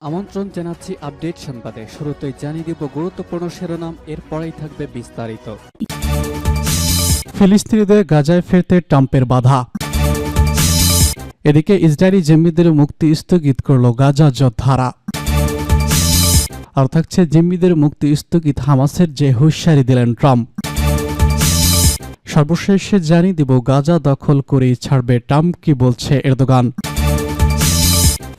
আমন্ত্রণ জানাচ্ছি আপডেট সংবাদে। শুরুতেই জানিয়ে দিব গুরুত্বপূর্ণ শিরোনাম, এরপরেই থাকবে বিস্তারিত। ফিলিস্তিনিদের গাজায় ফিরতে ট্রাম্পের বাধা। এদিকে ইসরায়েলি জিম্মিদের মুক্তি স্থগিত করল গাজা যোদ্ধারা। আর থাকছে জিম্মিদের মুক্তি স্থগিত হামাসের যে হুঁশিয়ারি দিলেন ট্রাম্প। সর্বশেষে জানিয়ে দিব গাজা দখল করেই ছাড়বে ট্রাম্প, কি বলছে এরদোগান।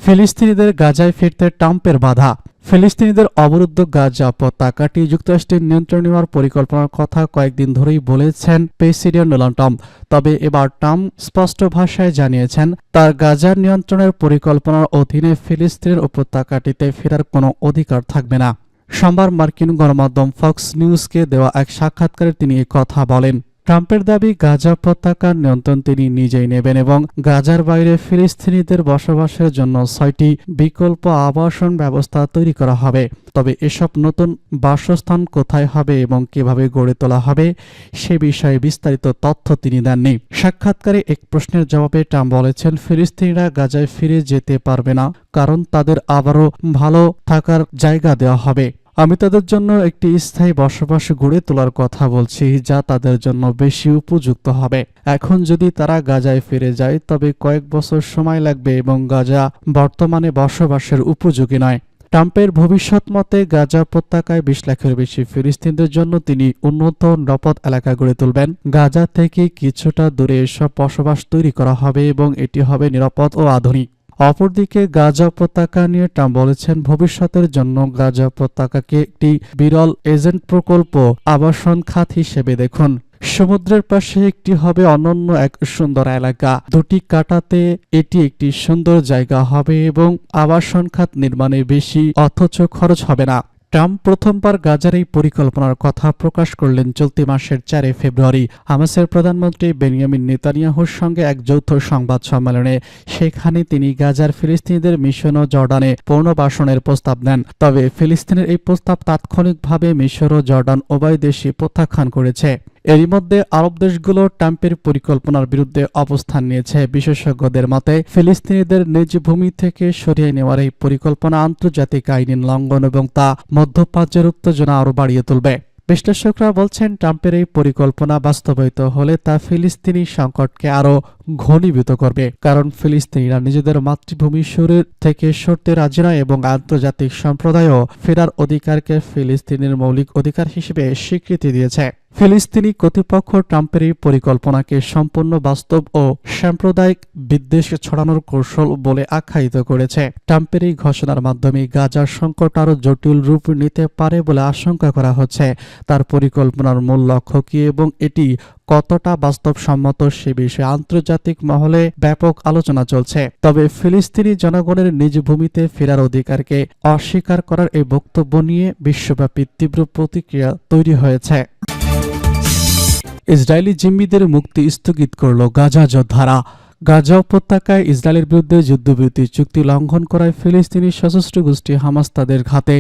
ফিলিস্তিনিদের গাজায় ফিরতে ট্রাম্পের বাধা। ফিলিস্তিনিদের অবরুদ্ধ গাজা পতাকাটি যুক্তরাষ্ট্রের নিয়ন্ত্রণ নেওয়ার পরিকল্পনার কথা কয়েকদিন ধরেই বলেছেন প্রেসিডেন্ট ডোনাল্ড ট্রাম্প। তবে এবার ট্রাম্প স্পষ্ট ভাষায় জানিয়েছেন তার গাজার নিয়ন্ত্রণের পরিকল্পনার অধীনে ফিলিস্তিনের উপত্যকাটিতে ফেরার কোনো অধিকার থাকবে না। সোমবার মার্কিন গণমাধ্যম ফক্স নিউজকে দেওয়া এক সাক্ষাৎকারে তিনি এই কথা বলেন। ট্রাম্পের দাবি, গাজা পতাকার নিয়ন্ত্রণ তিনি নিজেই নেবেন এবং গাজার বাইরে ফিলিস্তিনিদের বসবাসের জন্য 6টি বিকল্প আবাসন ব্যবস্থা তৈরি করা হবে। তবে এসব নতুন বাসস্থান কোথায় হবে এবং কিভাবে গড়ে তোলা হবে সে বিষয়ে বিস্তারিত তথ্য তিনি দেননি। সাক্ষাৎকারে এক প্রশ্নের জবাবে ট্রাম্প বলেছেন, ফিলিস্তিনিরা গাজায় ফিরে যেতে পারবে না, কারণ তাদের আবারও ভালো থাকার জায়গা দেওয়া হবে। আমি তাদের জন্য একটি স্থায়ী বসবাস গড়ে তোলার কথা বলছি, যা তাদের জন্য বেশি উপযুক্ত হবে। এখন যদি তারা গাজায় ফিরে যায় তবে কয়েক বছর সময় লাগবে এবং গাজা বর্তমানে বসবাসের উপযোগী নয়। ট্রাম্পের ভবিষ্যৎ মতে গাজা উপত্যকায় 20 লাখের বেশি ফিলিস্তিনিদের জন্য তিনি উন্নত নিরাপদ এলাকা গড়ে তুলবেন। গাজা থেকে কিছুটা দূরে এসব বসবাস তৈরি করা হবে এবং এটি হবে নিরাপদ ও আধুনিক। অপরদিকে গাজা উপত্যকা নিয়ে ট্রাম্প বলেছেন, ভবিষ্যতের জন্য গাজা উপত্যকাকে একটি বিরল এজেন্ট প্রকল্প আবাসন খাত হিসেবে দেখুন। সমুদ্রের পাশে একটি হবে অনন্য এক সুন্দর এলাকা। দুটি কাটাতে এটি একটি সুন্দর জায়গা হবে এবং আবাসন খাত নির্মাণে বেশি অথচ খরচ হবে না। ট্রাম্প প্রথমবার গাজার এই পরিকল্পনার কথা প্রকাশ করলেন চলতি মাসের 4 ফেব্রুয়ারি হামাসের প্রধানমন্ত্রী বেনিয়ামিন নেতানিয়াহুর সঙ্গে এক যৌথ সংবাদ সম্মেলনে। সেখানে তিনি গাজার ফিলিস্তিনিদের মিশন ও জর্ডানে পুনর্বাসনের প্রস্তাব দেন। তবে ফিলিস্তিনের এই প্রস্তাব তাৎক্ষণিকভাবে মিশর ও জর্ডান উভয় দেশই প্রত্যাখ্যান করেছে। এরই মধ্যে আরব দেশগুলো ট্রাম্পের পরিকল্পনার বিরুদ্ধে অবস্থান নিয়েছে। বিশেষজ্ঞদের মতে ফিলিস্তিনিদের নিজ ভূমি থেকে সরিয়ে নেওয়ার এই পরিকল্পনা আন্তর্জাতিক আইনের লঙ্ঘন এবং তা মধ্যপ্রাচ্যের উত্তেজনা আরও বাড়িয়ে তুলবে। বিশ্লেষকরা বলছেন, ট্রাম্পের এই পরিকল্পনা বাস্তবায়িত হলে তা ফিলিস্তিনি সংকটকে আরও ঘনীভূত করবে, কারণ ফিলিস্তিনিরা নিজেদের মাতৃভূমি থেকে সরতে রাজি নয় এবং আন্তর্জাতিক সম্প্রদায়ও ফেরার অধিকারকে ফিলিস্তিনের মৌলিক অধিকার হিসেবে স্বীকৃতি দিয়েছে। ফিলিস্তিনি কর্তৃপক্ষ ট্রাম্পের এই পরিকল্পনাকে সম্পূর্ণ বাস্তব ও সাম্প্রদায়িক বিদ্বেষ ছড়ানোর কৌশল বলে আখ্যায়িত করেছে। ট্রাম্পের এই ঘোষণার মাধ্যমে গাজার সংকট আরও জটিল রূপ নিতে পারে বলে আশঙ্কা করা হচ্ছে। তার পরিকল্পনার মূল লক্ষ্য কি এবং এটি কতটা বাস্তবসম্মত সে বিষয়ে আন্তর্জাতিক মহলে ব্যাপক আলোচনা চলছে। তবে ফিলিস্তিনি জনগণের নিজ ভূমিতে ফেরার অধিকারকে অস্বীকার করার এই বক্তব্য নিয়ে বিশ্বব্যাপী তীব্র প্রতিক্রিয়া তৈরি হয়েছে। ইসরায়েলি জিম্মিদের মুক্তি স্থগিত করল গাজা যোদ্ধারা। গাজা উপত্যকায় ইসরায়েলের বিরুদ্ধে যুদ্ধবিরতি চুক্তি লঙ্ঘন করায় ফিলিস্তিনি সশস্ত্র গোষ্ঠী হামাস তাদের ঘাতে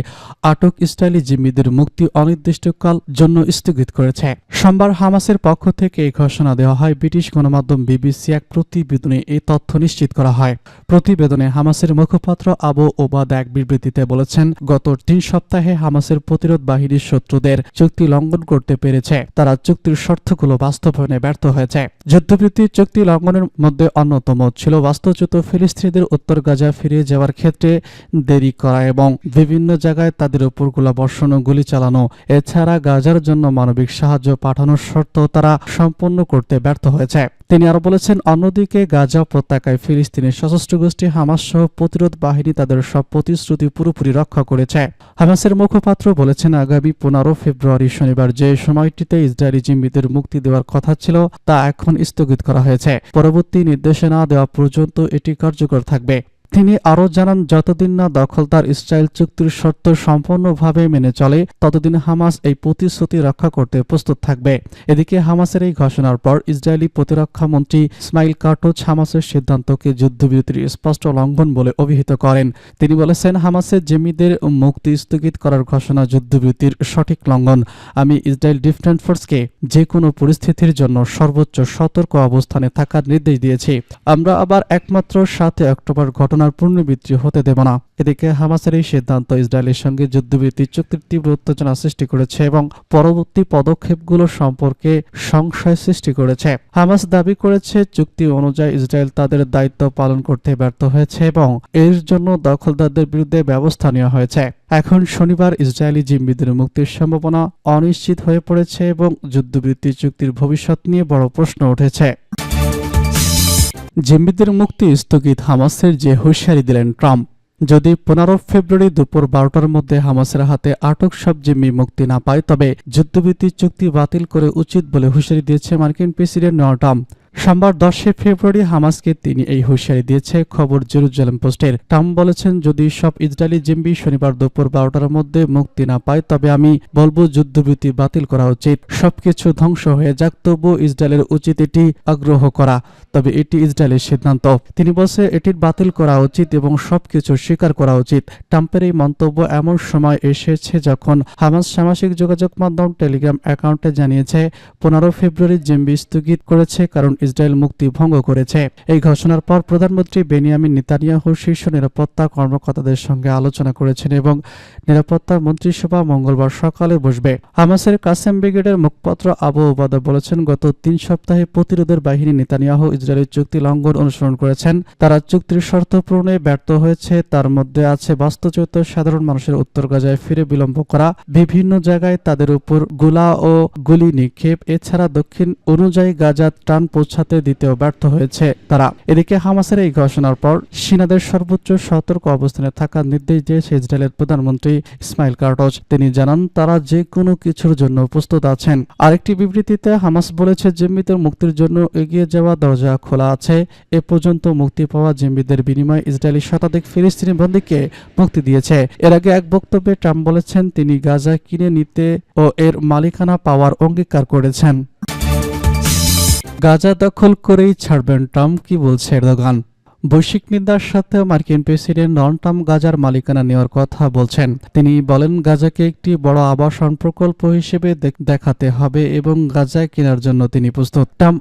আটক ইসরায়েলি জিম্মিদের মুক্তি অনির্দিষ্টকাল জন্য স্থগিত করেছে। সোমবার হামাসের পক্ষ থেকে এই ঘোষণা দেওয়া হয়। ব্রিটিশ গণমাধ্যম বিবিসি এক প্রতিবেদনে এই তথ্য নিশ্চিত করা হয়। প্রতিবেদনে হামাসের মুখপাত্র আবু ওবাদা এক বিবৃতিতে বলেছেন, গত 3 সপ্তাহে হামাসের প্রতিরোধ বাহিনীর শত্রুদের চুক্তি লঙ্ঘন করতে পেরেছে। তারা চুক্তির শর্তগুলো বাস্তবায়নে ব্যর্থ হয়েছে। যুদ্ধবিরতি চুক্তি লঙ্ঘনের মধ্যে অন্যতম ছিল বাস্তুচ্যুত ফিলিস্তিনিদের উত্তর গাজা ফিরে যাওয়ার ক্ষেত্রে দেরি করা এবং বিভিন্ন জায়গায় তাদের উপর গোলাবর্ষণ ও গুলি চালানো। এছাড়া গাজার জন্য মানবিক সাহায্য পাঠানোর শর্ত তারা সম্পন্ন করতে ব্যর্থ হয়েছে। তিনি আরো বলেছেন, অন্যদিকে গাজা উপত্যকায় ফিলিস্তিনের সশস্ত্র গোষ্ঠী হামাস সহ প্রতিরোধ বাহিনী তাদের সব প্রতিশ্রুতি পুরোপুরি রক্ষা করেছে। হামাসের মুখপাত্র বলেছেন, আগামী 15 ফেব্রুয়ারি শনিবার যে সময়টিতে ইসরায়েলি জিম্মিদের মুক্তি দেওয়ার কথা ছিল তা এখন স্থগিত করা হয়েছে। পরবর্তী নির্দেশনা দেওয়া পর্যন্ত এটি কার্যকর থাকবে। তিনি আরও জানান, যতদিন না দখলদার ইসরায়েল চুক্তির শর্ত সম্পূর্ণভাবে মেনে চলে ততদিন হামাস এই প্রতিশ্রুতি রক্ষা করতে প্রস্তুত থাকবে। এদিকে হামাসের এই ঘোষণার পর ইসরায়েলি প্রতিরক্ষা মন্ত্রী ইসমাইল কাটোচ হামাসের সিদ্ধান্তকে যুদ্ধবিরতির স্পষ্ট লঙ্ঘন বলে অভিহিত করেন। তিনি বলেছেন, হামাসের জিম্মিদের মুক্তি স্থগিত করার ঘোষণা যুদ্ধবিরতির সঠিক লঙ্ঘন। আমি ইসরায়েল ডিফেন্স ফোর্সকে যে কোনো পরিস্থিতির জন্য সর্বোচ্চ সতর্ক অবস্থানে থাকার নির্দেশ দিয়েছি। আমরা আবার একমাত্র 7 অক্টোবর ঘটনা পরিকল্পনার পুনরাবৃত্তি হতে দেব না। এদিকে হামাসের এই সিদ্ধান্ত ইসরায়েলের সঙ্গে যুদ্ধবিরতি চুক্তির তীব্র উত্তেজনা সৃষ্টি করেছে এবং পরবর্তী পদক্ষেপগুলো সম্পর্কে সংশয় সৃষ্টি করেছে। হামাস দাবি করেছে চুক্তি অনুযায়ী ইসরায়েল তাদের দায়িত্ব পালন করতে ব্যর্থ হয়েছে এবং এর জন্য দখলদারদের বিরুদ্ধে ব্যবস্থা নেওয়া হয়েছে। এখন শনিবার ইসরায়েলি জিম্মিদের মুক্তির সম্ভাবনা অনিশ্চিত হয়ে পড়েছে এবং যুদ্ধবিরতি চুক্তির ভবিষ্যৎ নিয়ে বড় প্রশ্ন উঠেছে। জিম্মিদের মুক্তি স্থগিত হামাসের যে হুঁশিয়ারি দিলেন ট্রাম্প। যদি 15 ফেব্রুয়ারি দুপুর 12টার মধ্যে হামাসের হাতে আটক সব জিম্মি মুক্তি না পায় তবে যুদ্ধবিরতি চুক্তি বাতিল করে উচিত বলে হুঁশিয়ারি দিয়েছে মার্কিন প্রেসিডেন্ট ডোনাল্ড ট্রাম্প। সোমবার 10 ফেব্রুয়ারি হামাসকে তিনি এই হুঁশিয়ারি দিয়েছে খবর জেরুজালেম পোস্টের। ট্রাম্প বলেছেন, যদি সব ইসরায়েলি জিম্মি শনিবার দুপুর 12টার মধ্যে মুক্তি না পায় তবে আমি বলবো যুদ্ধবিরতি বাতিল করা উচিত। সবকিছু ধ্বংস হয়ে যাক, তবুও ইসরায়েলের উচিত এটি আগ্রহ করা, তবে এটি ইসরায়েলের সিদ্ধান্ত। তিনি বলছেন এটির বাতিল করা উচিত এবং সবকিছু স্বীকার করা উচিত। ট্রাম্পের এই মন্তব্য এমন সময় এসেছে যখন হামাস সামাজিক যোগাযোগ মাধ্যম টেলিগ্রাম অ্যাকাউন্টে জানিয়েছে 15 ফেব্রুয়ারি জিম্মি স্থগিত করেছে কারণ ইসরায়েল মুক্তি ভঙ্গ করেছে। এই ঘোষণার পর প্রধানমন্ত্রী বেনিয়ামিন নেতানিয়াহু শীর্ষ নিরাপত্তা কর্মকর্তাদের সঙ্গে আলোচনা করেছেন এবং নিরাপত্তা মন্ত্রিসভা মঙ্গলবার সকালে বসবে। হামাসের কাসেম ব্রিগেডের মুখপাত্র আবু ওবাদা বলেছেন, গত 3 সপ্তাহে প্রতিরোধের বাহিনী নেতানিয়াহু ইসরায়েলের চুক্তি লঙ্ঘন অনুসরণ করেছেন। তারা চুক্তির শর্ত পূরণে ব্যর্থ হয়েছে। তার মধ্যে আছে বাস্তুচ্যুত সাধারণ মানুষের উত্তর গাজায় ফিরে বিলম্ব করা, বিভিন্ন জায়গায় তাদের উপর গোলা ও গুলি নিক্ষেপ, এছাড়া দক্ষিণ অনুযায়ী গাজা ত্রাণ পৌঁছাতে দিতেও ব্যর্থ হয়েছে তারা। এদিকে হামাসের এই ঘোষণার পর সেনাদের সর্বোচ্চ সতর্ক অবস্থানে থাকার নির্দেশ দিয়েছে ইসরায়েলের প্রধানমন্ত্রী ইসমাইল কার্টজ। তিনি জানান তারা যে কোনো কিছুর জন্য প্রস্তুত আছেন। আরেকটি বিবৃতিতে হামাস বলেছে জিম্মিদের মুক্তির জন্য এগিয়ে যাওয়া দরজা খোলা আছে। এ পর্যন্ত মুক্তি পাওয়া জিম্মিদের বিনিময়ে ইসরায়েলি শতাধিক ফিলিস্তিনি বন্দীকে মুক্তি দিয়েছে। এর আগে এক বক্তব্যে ট্রাম্প বলেছেন তিনি গাজা কিনে নিতে ও এর মালিকানা পাওয়ার অঙ্গীকার করেছেন। গাজা দখল করেই ছাড়বেন ট্রাম্প, কি বলছে এরদোগান। বৈশ্বিক নিন্দার সাথে মার্কিন প্রেসিডেন্ট ডোনাল্ড ট্রাম্প গাজার মালিকানা নেওয়ার কথা বলছেন। তিনি বলেন গাজাকে একটি বড় আবাসন প্রকল্প হিসেবে দেখাতে হবে এবং গাজা কেনার জন্য তিনি প্রস্তুত। ট্রাম্প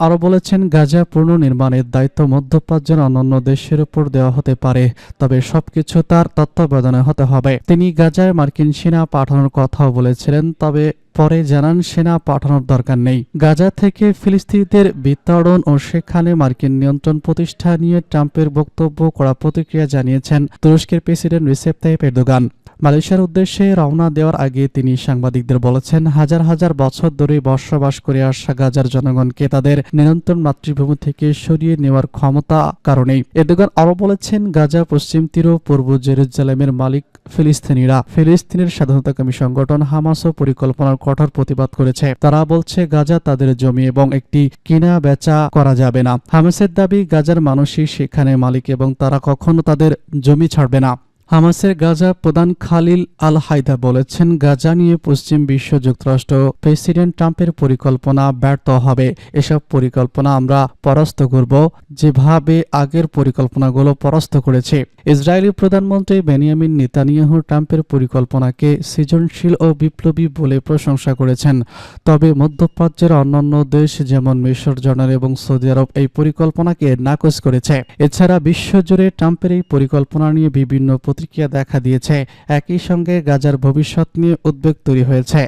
আরও বলেছেন গাজা পুনর্নির্মাণের দায়িত্ব মধ্যপ্রাচ্যের অন্যান্য দেশের উপর দেওয়া হতে পারে, তবে সবকিছু তার তত্ত্বাবধানে হতে হবে। তিনি গাজায় মার্কিন সেনা পাঠানোর কথাও বলেছিলেন, তবে পরে জানান সেনা পাঠানোর দরকার নেই। গাজা থেকে ফিলিস্তিনিদের বিতাড়ন ও সেখানে মার্কিন নিয়ন্ত্রণ প্রতিষ্ঠা নিয়ে ট্রাম্পের বক্তব্য কড়া প্রতিক্রিয়া জানিয়েছেন তুরস্কের প্রেসিডেন্ট রিসেপ তাইয়িপ এরদোগান। মালয়েশিয়ার উদ্দেশ্যে রওনা দেওয়ার আগে তিনি সাংবাদিকদের বলেছেন, হাজার হাজার বছর ধরে বসবাস করে আসা গাজার জনগণকে তাদের নিয়ন্ত্রণ মাতৃভূমি থেকে সরিয়ে নেওয়ার ক্ষমতা কারণেই। এরদোগান আরও বলেছেন, গাজা পশ্চিম তীর পূর্ব জেরুজালেমের মালিক ফিলিস্তিনিরা। ফিলিস্তিনের স্বাধীনতাকামী সংগঠন হামাসও পরিকল্পনার কঠোর প্রতিবাদ করেছে। তারা বলছে গাজা তাদের জমি এবং একটি কিনা বেচা করা যাবে না। হামাসের দাবি গাজার মানুষই সেখানে মালিক এবং তারা কখনো তাদের জমি ছাড়বে না। হামাসের গাজা প্রধান খালিল আল হায়দা বলেছেন, গাজা নিয়ে পশ্চিম বিশ্ব যুক্তরাষ্ট্র প্রেসিডেন্ট ট্রাম্পের পরিকল্পনা ব্যর্থ হবে। এসব পরিকল্পনা আমরা পরাস্ত করব, যেভাবে আগের পরিকল্পনাগুলো পরাস্ত করেছে। ইসরায়েলি প্রধানমন্ত্রী বেনিয়ামিন নেতানিয়াহু ট্রাম্পের পরিকল্পনাকে সৃজনশীল ও বিপ্লবী বলে প্রশংসা করেছেন। তবে মধ্যপ্রাচ্যের অন্যান্য দেশ যেমন মিশর, জর্ডান এবং সৌদি আরব এই পরিকল্পনাকে নাকচ করেছে। এছাড়া বিশ্বজুড়ে ট্রাম্পের এই পরিকল্পনা নিয়ে বিভিন্ন প্রতিক্রিয়া দেখা দিয়েছে। একই সঙ্গে গাজার ভবিষ্যৎ নিয়ে উদ্বেগ তৈরি হয়েছে।